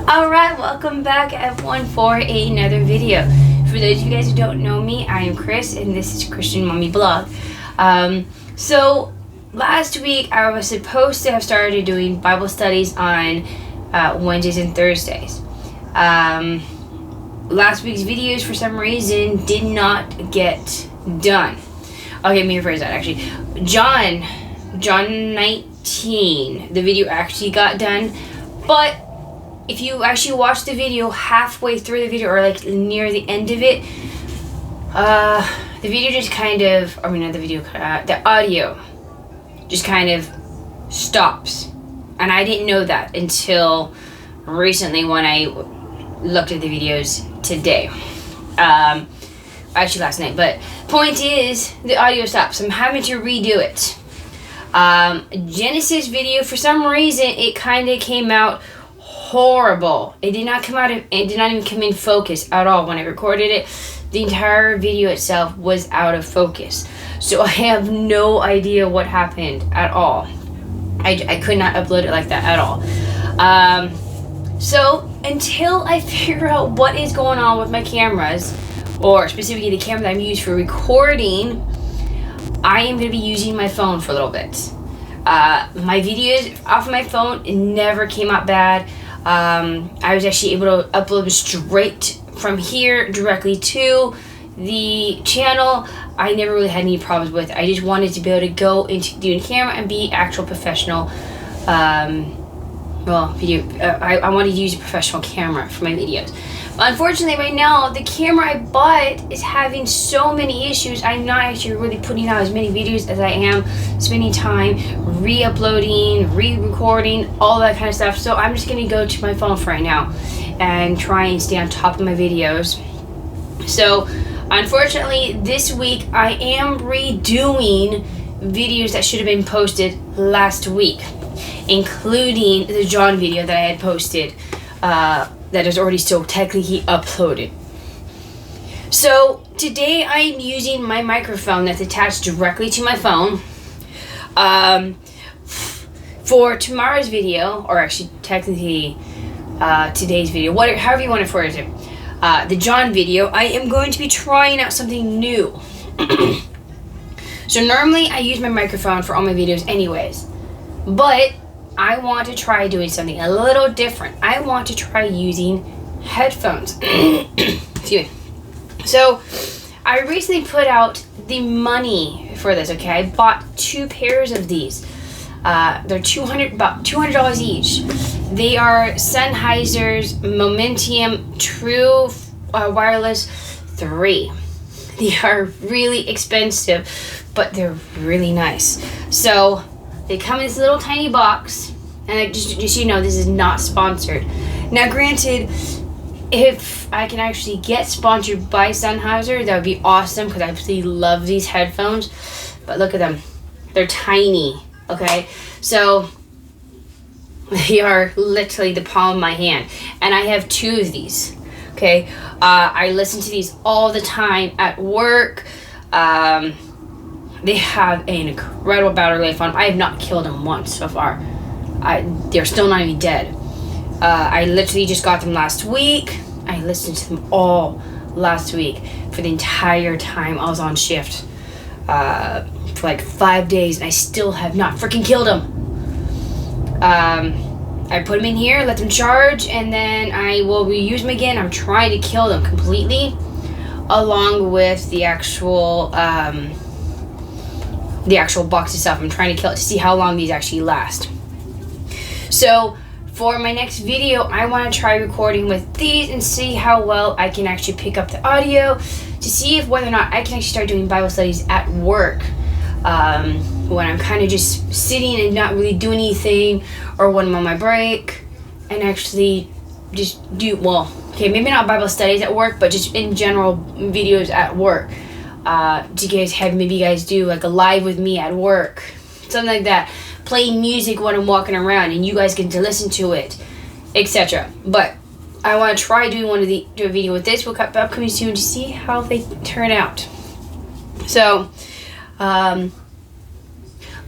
Alright, welcome back everyone for another video. For those of you guys who don't know me, I am Chris and this is Christian Mommy Blog. So last week I was supposed to have started doing Bible studies on Wednesdays and Thursdays. Last week's videos for some reason did not get done. Okay, let me rephrase that actually. John 19, the video actually got done, but if you actually watch the video halfway through the video or like near the end of it, the video just kind of, the audio just kind of stops. And I didn't know that until recently when I looked at the videos today. Actually last night, but point is the audio stops. I'm having to redo it. Genesis video, for some reason, it kind of came out horrible. It did not even come in focus at all when I recorded it. The entire video itself was out of focus. So I have no idea what happened at all. I could not upload it like that at all. So until I figure out what is going on with my cameras, or specifically the camera that I'm using for recording, I am going to be using my phone for a little bit. My videos off of my phone never came out bad. I was actually able to upload straight from here directly to the channel. I never really had any problems with it. I just wanted to be able to go into doing camera and be actual professional. I wanted to use a professional camera for my videos. Unfortunately, right now, the camera I bought is having so many issues. I'm not actually really putting out as many videos as I am spending time re-uploading, re-recording, all that kind of stuff. So I'm just going to go to my phone for right now and try and stay on top of my videos. So, unfortunately, this week I am redoing videos that should have been posted last week, including the John video that I had posted that is already still technically uploaded. So today I'm using my microphone that's attached directly to my phone. For tomorrow's video, or actually technically today's video, however you want to phrase it, the John video, I am going to be trying out something new. So normally I use my microphone for all my videos anyways, but I want to try doing something a little different. I want to try using headphones. Excuse me. So I recently put out the money for this, okay? I bought 2 pairs of these. They're about $200 each. They are Sennheiser's Momentum True Wireless 3. They are really expensive, but they're really nice. So they come in this little tiny box, and just so you know, this is not sponsored. Now, granted, if I can actually get sponsored by Sennheiser, that would be awesome, because I absolutely love these headphones. But look at them. They're tiny, okay? So they are literally the palm of my hand. And I have 2 of these, okay? I listen to these all the time at work. They have an incredible battery life on them. I have not killed them once so far. They're still not even dead. I literally just got them last week. I listened to them all last week for the entire time I was on shift. For like 5 days, and I still have not freaking killed them. I put them in here, let them charge, and then I will reuse them again. I'm trying to kill them completely, along with the actual box itself. I'm trying to kill it to see how long these actually last. So for my next video, I want to try recording with these and see how well I can actually pick up the audio, to see if whether or not I can actually start doing Bible studies at work when I'm kind of just sitting and not really doing anything, or when I'm on my break, and actually just do, maybe not Bible studies at work, but just in general videos at work. Maybe you guys do like a live with me at work, something like that, playing music when I'm walking around and you guys get to listen to it, etc. But I want to try doing do a video with this. We'll cut upcoming soon to see how they turn out. So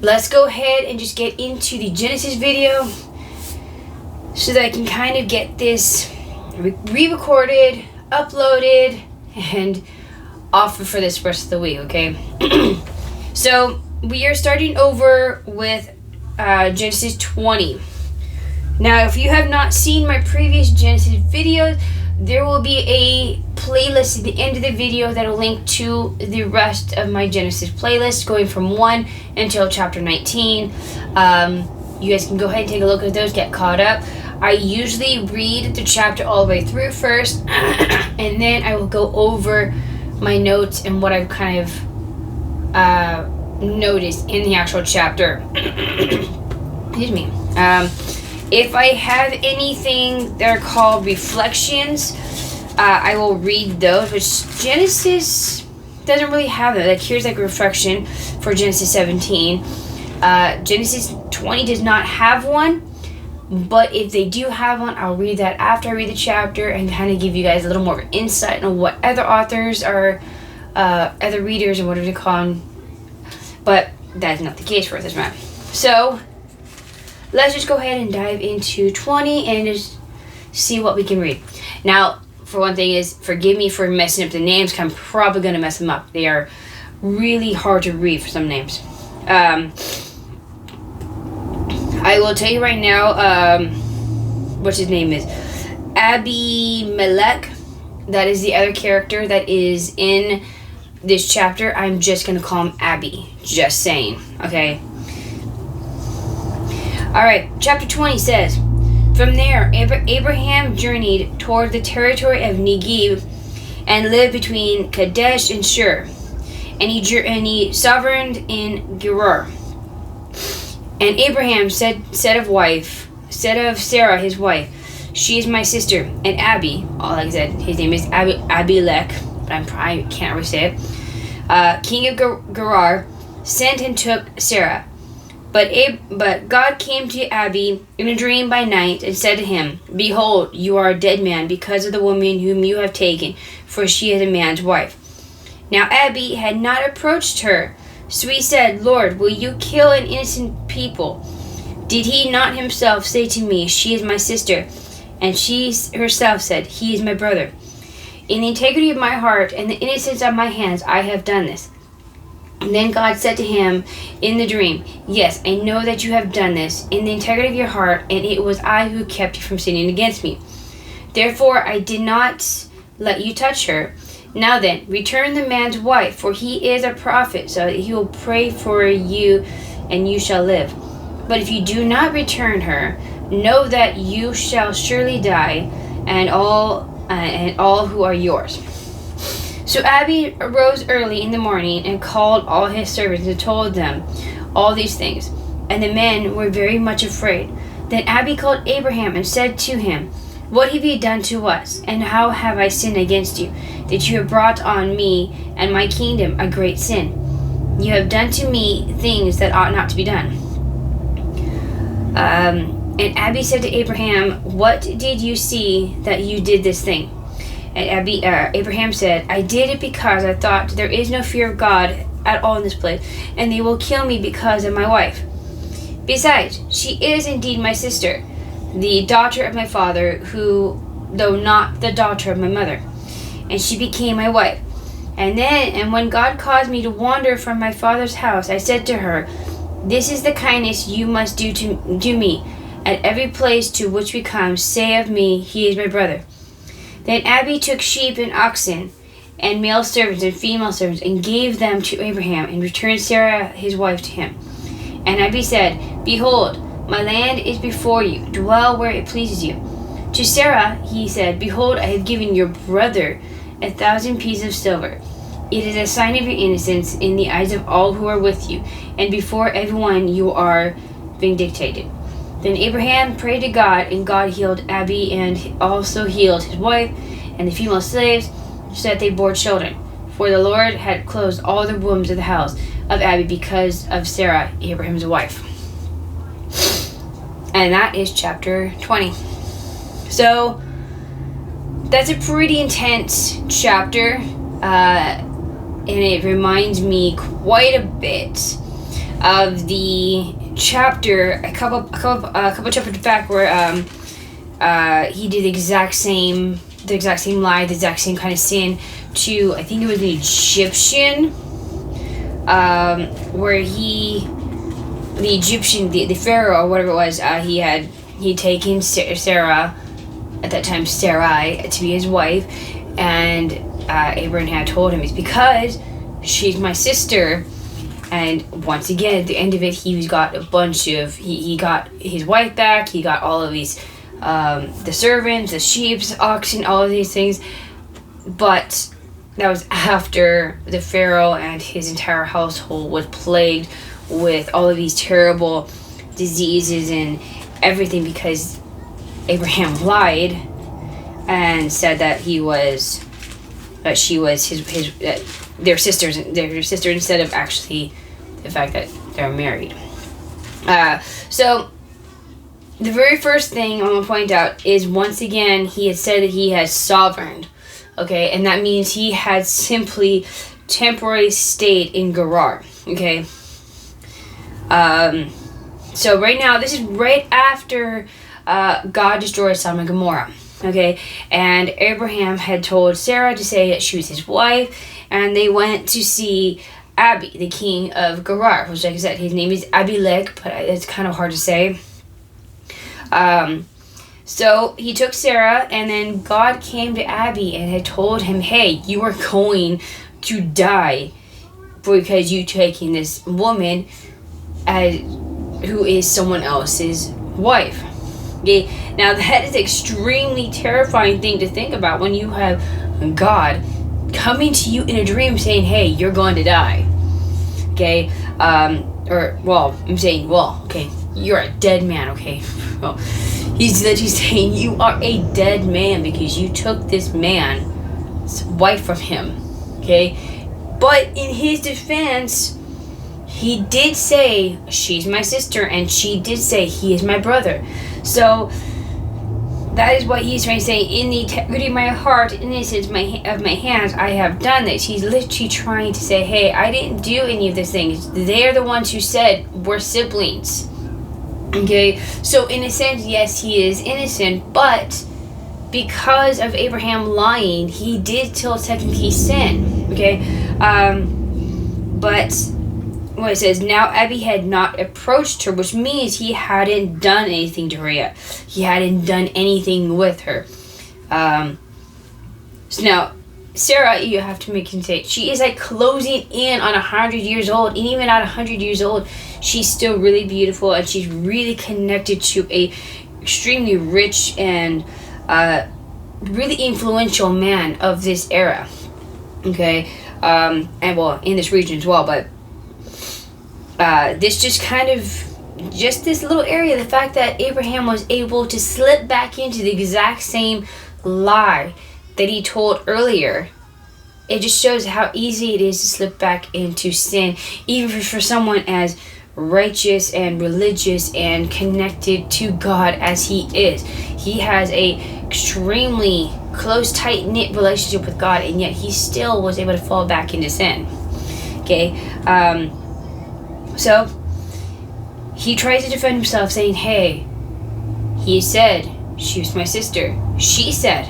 let's go ahead and just get into the Genesis video. so that I can kind of get this re-recorded, uploaded, and off for this rest of the week, okay? So, we are starting over with Genesis 20. Now, if you have not seen my previous Genesis videos, there will be a playlist at the end of the video that will link to the rest of my Genesis playlist, going from 1 until chapter 19. You guys can go ahead and take a look at those, get caught up. I usually read the chapter all the way through first, and then I will go over my notes and what I've kind of noticed in the actual chapter. Excuse me. If I have anything that are called reflections, I will read those, which Genesis doesn't really have that. Like, here's like a reflection for Genesis 17. Genesis 20 does not have one, but if they do have one, I'll read that after I read the chapter and kind of give you guys a little more insight on what other authors are, other readers and whatever you call them. But that's not the case for this man. So, let's just go ahead and dive into 20 and just see what we can read. Now, for one thing is, forgive me for messing up the names, because I'm probably going to mess them up. They are really hard to read for some names. I will tell you right now, what his name is. Abimelech. That is the other character that is in this chapter. I'm just going to call him Abby. Just saying. Okay. Alright, chapter 20 says, From there, Abraham journeyed toward the territory of Negev and lived between Kadesh and Shur. And he sovereigned in Gerar. And Abraham said of Sarah his wife, She is my sister. And Abi, like I said, his name is Abimelech, but I can't really say it. King of Gerar, sent and took Sarah. But God came to Abi in a dream by night and said to him, Behold, you are a dead man because of the woman whom you have taken, for she is a man's wife. Now Abi had not approached her, so he said, Lord, will you kill an innocent people? Did he not himself say to me, She is my sister? And she herself said, He is my brother. In the integrity of my heart and the innocence of my hands I have done this. And then God said to him in the dream, Yes, I know that you have done this in the integrity of your heart, and it was I who kept you from sinning against me. Therefore I did not let you touch her. Now then, return the man's wife, for he is a prophet, so that he will pray for you, and you shall live. But if you do not return her, know that you shall surely die, and all who are yours. So Abi arose early in the morning and called all his servants and told them all these things. And the men were very much afraid. Then Abi called Abraham and said to him, What have you done to us, and how have I sinned against you, that you have brought on me and my kingdom a great sin? You have done to me things that ought not to be done. And Abi said to Abraham, What did you see that you did this thing? And Abraham said, I did it because I thought there is no fear of God at all in this place, and they will kill me because of my wife. Besides, she is indeed my sister, the daughter of my father, who, though not the daughter of my mother. And she became my wife. And when God caused me to wander from my father's house, I said to her, This is the kindness you must do me. At every place to which we come, say of me, He is my brother. Then Abi took sheep and oxen, and male servants and female servants, and gave them to Abraham, and returned Sarah his wife to him. And Abi said, Behold, my land is before you, dwell where it pleases you. To Sarah he said, Behold, I have given your brother 1,000 pieces of silver. It is a sign of your innocence in the eyes of all who are with you, and before everyone you are vindicted. Then Abraham prayed to God, and God healed Abi, and also healed his wife and the female slaves, so that they bore children. For the Lord had closed all the wombs of the house of Abi because of Sarah, Abraham's wife. And that is chapter 20. So, that's a pretty intense chapter, and it reminds me quite a bit of the chapter a couple chapters back where he did the exact same lie, the exact same kind of sin to, I think it was an Egyptian, where the Egyptian, the Pharaoh or whatever it was, he'd taken Sarah, at that time Sarai, to be his wife, and Abraham had told him, it's because she's my sister. And once again, at the end of it, he got a bunch of, he got his wife back, he got all of these, the servants, the sheep, oxen, all of these things. But that was after the Pharaoh and his entire household was plagued with all of these terrible diseases and everything, because Abraham lied and said that she was their sister instead of actually the fact that they're married. So the very first thing I'm going to point out is, once again, he had said that he has sovereign. Okay, and that means he had simply temporary stayed in Gerar. Okay. So right now, this is right after God destroyed Sodom and Gomorrah. Okay, and Abraham had told Sarah to say that she was his wife, and they went to see Abi, the king of Gerar, which, like I said, his name is Abimelech, but it's kind of hard to say. So he took Sarah, and then God came to Abi and had told him, hey, you are going to die because you taking this woman who is someone else's wife. Okay? Now that is an extremely terrifying thing to think about when you have God coming to you in a dream saying, hey, you're going to die. Okay? Okay, you're a dead man, okay? Well, he's literally saying you are a dead man because you took this man's wife from him. Okay? But in his defense, he did say, she's my sister, and she did say, he is my brother. So that is what he's trying to say. In the integrity of my heart, in the innocence of my hands, I have done this. He's literally trying to say, hey, I didn't do any of these things. They're the ones who said we're siblings. Okay, so in a sense, yes, he is innocent, but because of Abraham lying, he did still technically sin. Okay, but what it says, now Abi had not approached her, which means he hadn't done anything to her yet. He hadn't done anything with her. So now, Sarah, you have to make him say, she is like closing in on 100 years old, and even at 100 years old, she's still really beautiful, and she's really connected to a extremely rich and really influential man of this era. Okay, and well, in this region as well, but this just kind of, just this little area, the fact that Abraham was able to slip back into the exact same lie that he told earlier, it just shows how easy it is to slip back into sin, even for someone as righteous and religious and connected to God as he is. He has a extremely close, tight-knit relationship with God, and yet he still was able to fall back into sin. Okay, so he tries to defend himself, saying, hey, he said she was my sister. She said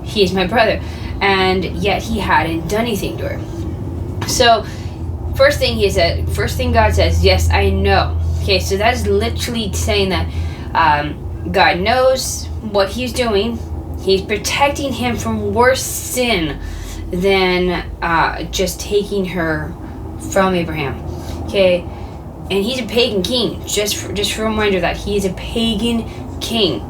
he is my brother. And yet he hadn't done anything to her. So first thing God says, yes, I know. Okay, so that is literally saying that God knows what he's doing. He's protecting him from worse sin than just taking her from Abraham. Okay, and he's a pagan king. Just for a reminder that he is a pagan king.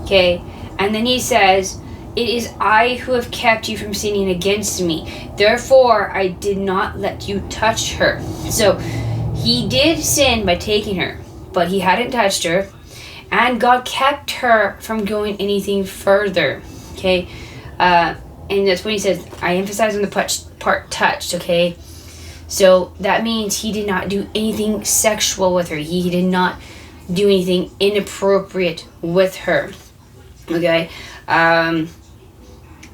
Okay, and then he says, it is I who have kept you from sinning against me. Therefore, I did not let you touch her. So, he did sin by taking her, but he hadn't touched her. And God kept her from going anything further. Okay? And that's when he says, I emphasize on the part touched, okay? So, that means he did not do anything sexual with her. He did not do anything inappropriate with her. Okay?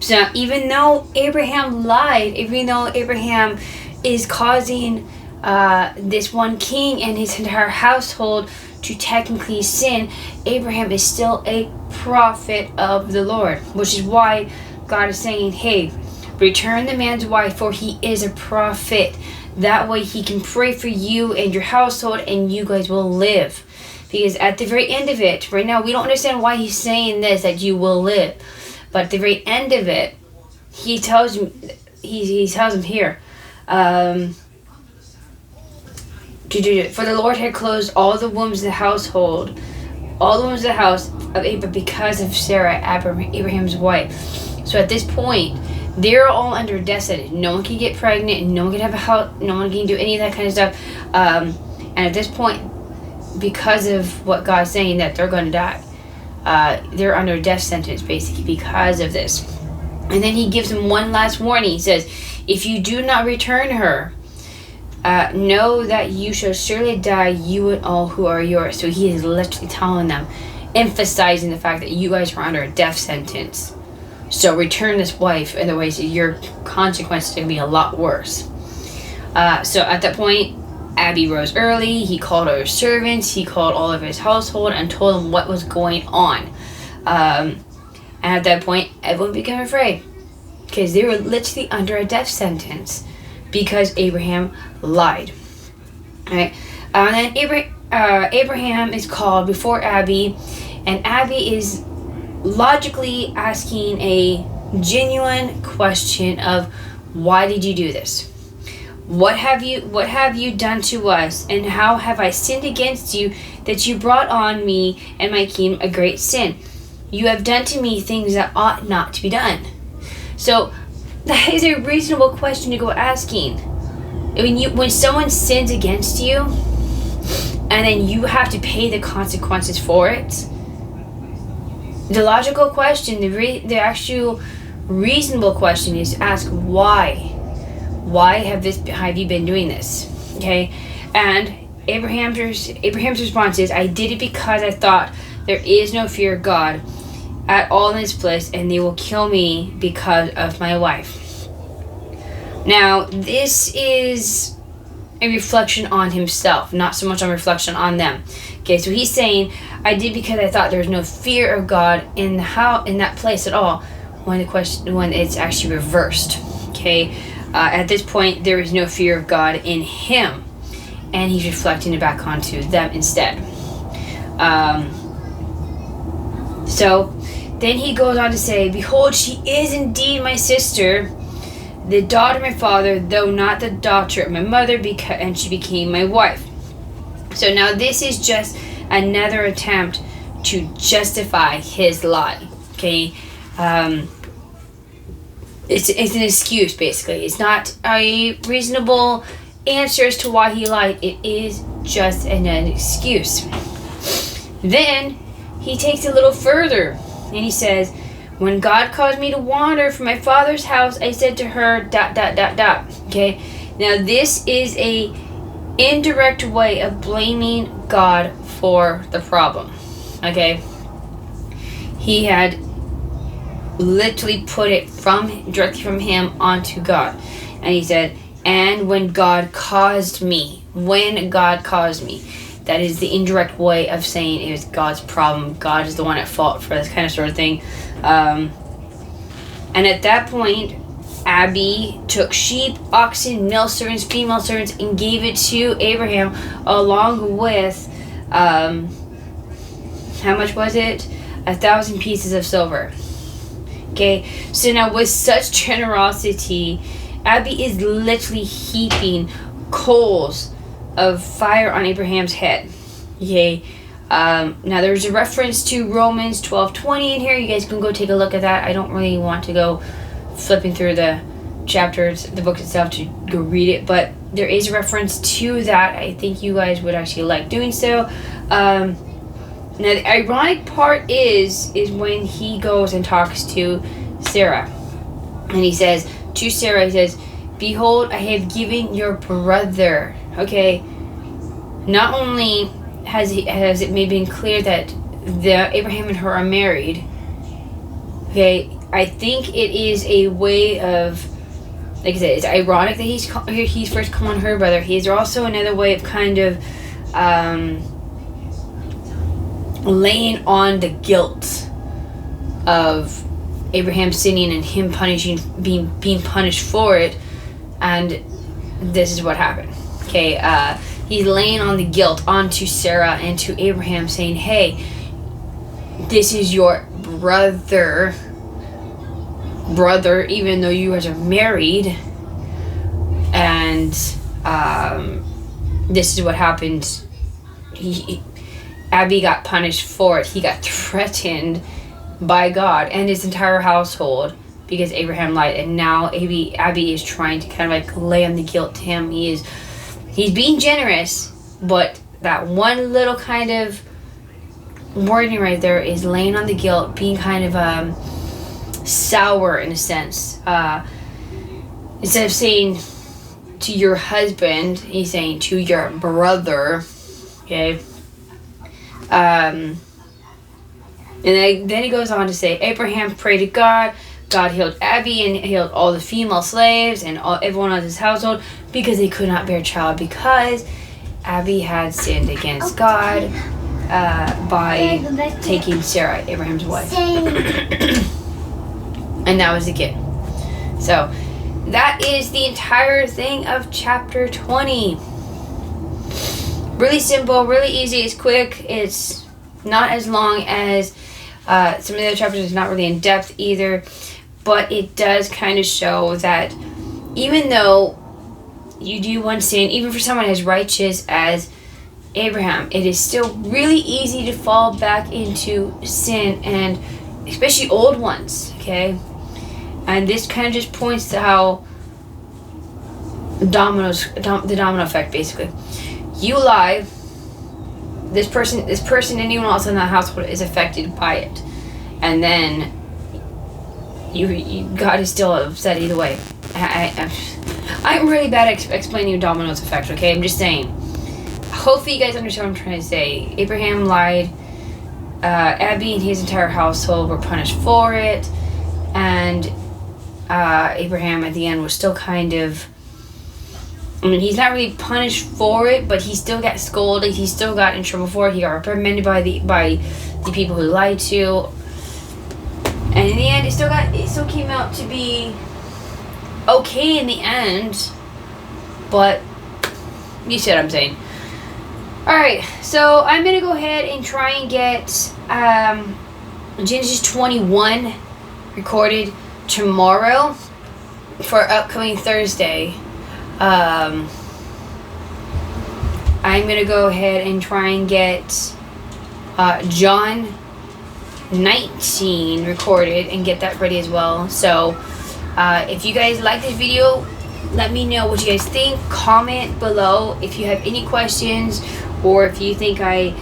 So even though Abraham lied, even though Abraham is causing this one king and his entire household to technically sin, Abraham is still a prophet of the Lord, which is why God is saying, hey, return the man's wife, for he is a prophet. That way he can pray for you and your household, and you guys will live. Because at the very end of it, right now, we don't understand why he's saying this, that you will live. But at the very end of it, he tells him, he tells him here, for the Lord had closed all the wombs of the household, all the wombs of the house of Abraham, because of Sarah, Abraham's wife. So at this point, they're all under death sentence. No one can get pregnant, no one can have a house, no one can do any of that kind of stuff. And at this point, because of what God's saying that they're going to die, they're under a death sentence basically because of this. And then he gives them one last warning. He says, if you do not return her, know that you shall surely die, you and all who are yours. So he is literally telling them, emphasizing the fact that you guys are under a death sentence. So return this wife, otherwise your consequences are going to be a lot worse. So at that point, Abi rose early. He called all his servants. He called all of his household and told them what was going on. And at that point, everyone became afraid because they were literally under a death sentence because Abraham lied. All right. And then Abraham is called before Abi, and Abi is logically asking a genuine question of, why did you do this? What have you done to us, and how have I sinned against you that you brought on me and my kingdom a great sin? You have done to me things that ought not to be done. So that is a reasonable question to go asking. When someone sins against you and then you have to pay the consequences for it, the logical question, the actual reasonable question is to ask why. Why have you been doing this? Okay, and Abraham's response is, I did it because I thought there is no fear of God at all in this place, and they will kill me because of my wife. Now, this is a reflection on himself, not so much a reflection on them. Okay, so he's saying, I did because I thought there was no fear of God in that place at all, when it's actually reversed. Okay. At this point, there is no fear of God in him, and he's reflecting it back onto them instead. So then he goes on to say, behold, she is indeed my sister, the daughter of my father, though not the daughter of my mother, and she became my wife. So now this is just another attempt to justify his lie. Okay. It's an excuse, basically. It's not a reasonable answer as to why he lied. It is just an excuse. Then he takes it a little further, and he says, when God caused me to wander from my father's house, I said to her, ... Okay? Now this is a indirect way of blaming God for the problem. Okay? He had literally put it directly from him onto God. And he said, and when God caused me. That is the indirect way of saying it was God's problem. God is the one at fault for this kind of sort of thing. And at that point, Abi took sheep, oxen, male servants, female servants, and gave it to Abraham along with, how much was it? 1,000 pieces of silver. Okay, so now with such generosity, Abi is literally heaping coals of fire on Abraham's head. Okay, now there's a reference to Romans 12:20 in here. You guys can go take a look at that. I don't really want to go flipping through the chapters, the book itself, to go read it, but there is a reference to that. I think you guys would actually like doing so. Now, the ironic part is when he goes and talks to Sarah. And he says to Sarah, he says, behold, I have given your brother. Okay. Not only has it made been clear that Abraham and her are married. Okay. I think it is a way of, like I said, it's ironic that he's first calling her brother. He's also another way of kind of, laying on the guilt of Abraham sinning and him being punished for it. And this is what happened. Okay, he's laying on the guilt onto Sarah and to Abraham, saying, hey, this is your brother, even though you guys are married. And this is what happened. Abby got punished for it. He got threatened by God and his entire household because Abraham lied. And now Abby is trying to kind of like lay on the guilt to him. He's being generous, but that one little kind of wording right there is laying on the guilt, being kind of sour in a sense. Instead of saying to your husband, he's saying to your brother. Okay. And then he goes on to say, Abraham prayed to God. God healed Abby and healed all the female slaves and everyone of his household because they could not bear a child because Abby had sinned against God by taking Sarah, Abraham's wife. And that was the kid. So that is the entire thing of chapter 20. Really simple, really easy, it's quick, it's not as long as some of the other chapters. It's not really in depth either, but it does kind of show that even though you do one sin, even for someone as righteous as Abraham, it is still really easy to fall back into sin, and especially old ones, okay? And this kind of just points to how the domino effect, basically. You lie, this person, anyone else in that household is affected by it, and then God is still upset either way. I'm really bad at explaining dominoes effect. Okay, I'm just saying. Hopefully, you guys understand what I'm trying to say. Abraham lied. Abby and his entire household were punished for it, and Abraham at the end was still kind of. I mean, he's not really punished for it, but he still got scolded. He still got in trouble for it. He got reprimanded by the people who lied to. And in the end, it still came out to be okay in the end. But you see what I'm saying. Alright, so I'm going to go ahead and try and get Genesis 21 recorded tomorrow for upcoming Thursday. I'm going to go ahead and try and get John 19 recorded and get that ready as well. So if you guys like this video, let me know what you guys think. Comment below if you have any questions, or if you think I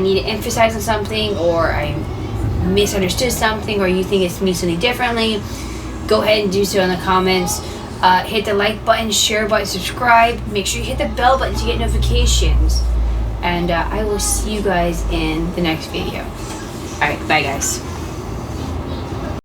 need to emphasize on something, or I misunderstood something, or you think it's me something differently. Go ahead and do so in the comments. Hit the like button, share button, subscribe. Make sure you hit the bell button to get notifications. And I will see you guys in the next video. Alright, bye guys.